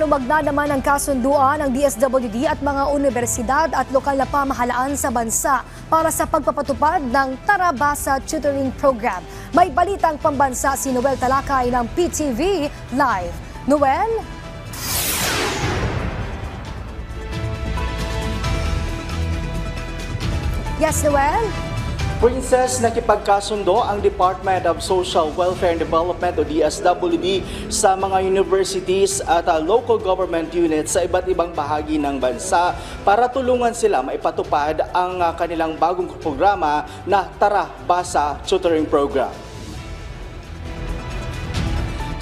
Hinumagna naman ang kasunduan ng DSWD at mga universidad at lokal na pamahalaan sa bansa para sa pagpapatupad ng Tara Basa Tutoring Program. May balitang pambansa si Noel Talakay ng PTV Live. Noel? Yes, Noel? Princess, nakipagkasundo ang Department of Social Welfare and Development o DSWD sa mga universities at local government units sa iba't ibang bahagi ng bansa para tulungan sila maipatupad ang kanilang bagong programa na Tara Basa Tutoring Program.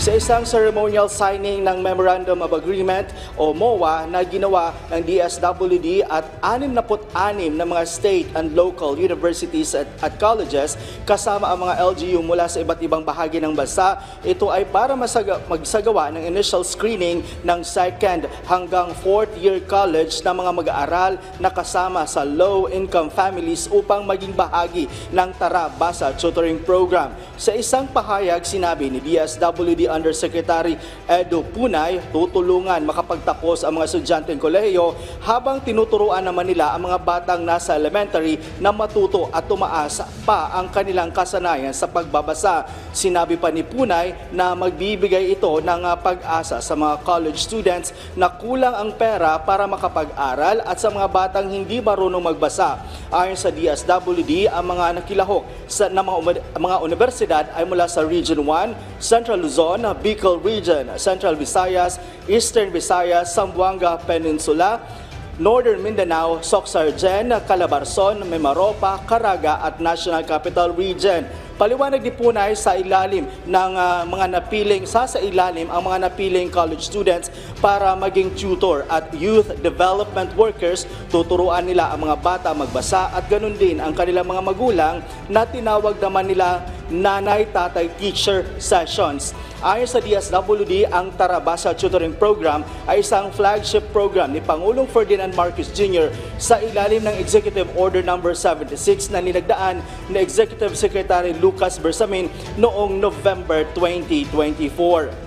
Sa isang ceremonial signing ng Memorandum of Agreement o MOA na ginawa ng DSWD at 66 na mga state and local universities at colleges kasama ang mga LGU mula sa iba't ibang bahagi ng bansa, ito ay para magsagawa ng initial screening ng second hanggang fourth year college na mga mag-aaral na kasama sa low-income families upang maging bahagi ng Tara Basa Tutoring Program. Sa isang pahayag, sinabi ni DSWD Undersecretary Edu Punay, tutulungan makapagtapos ang mga estudyanteng kolehiyo habang tinuturuan naman nila ang mga batang nasa elementary na matuto at tumaas pa ang kanilang kasanayan sa pagbabasa. Sinabi pa ni Punay na magbibigay ito ng pag-asa sa mga college students na kulang ang pera para makapag-aral at sa mga batang hindi marunong magbasa. Ayon sa DSWD, ang mga nakilahok ng mga universidad ay mula sa Region 1, Central Luzon, Bicol Region, Central Visayas, Eastern Visayas, Zamboanga Peninsula, Northern Mindanao, Soxargen, Calabarzon, Mimaropa, Caraga at National Capital Region. Paliwanag ni Punay sa ilalim ng mga napiling ang mga napiling college students para maging tutor at youth development workers. Tuturuan nila ang mga bata magbasa at ganun din ang kanilang mga magulang na tinawag naman nila nanay, tatay, teacher sessions. Ayon sa DSWD, ang Tara Basa Tutoring Program ay isang flagship program ni Pangulong Ferdinand Marcos Jr. sa ilalim ng Executive Order No. 76 na ninagdaan ni Executive Secretary Lucas Bersamin noong November 2024.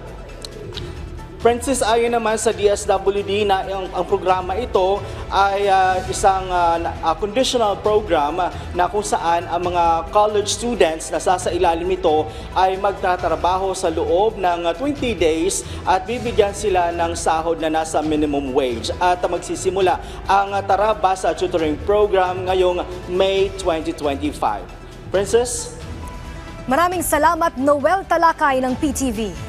Francis, ayon naman sa DSWD na ang programa ito ay isang conditional program na kung saan ang mga college students na sasailalim nito ay magtatrabaho sa loob ng 20 days at bibigyan sila ng sahod na nasa minimum wage. At magsisimula ang Tara Basa Tutoring Program ngayong May 2025. Princess? Maraming salamat, Noel Talakay ng PTV.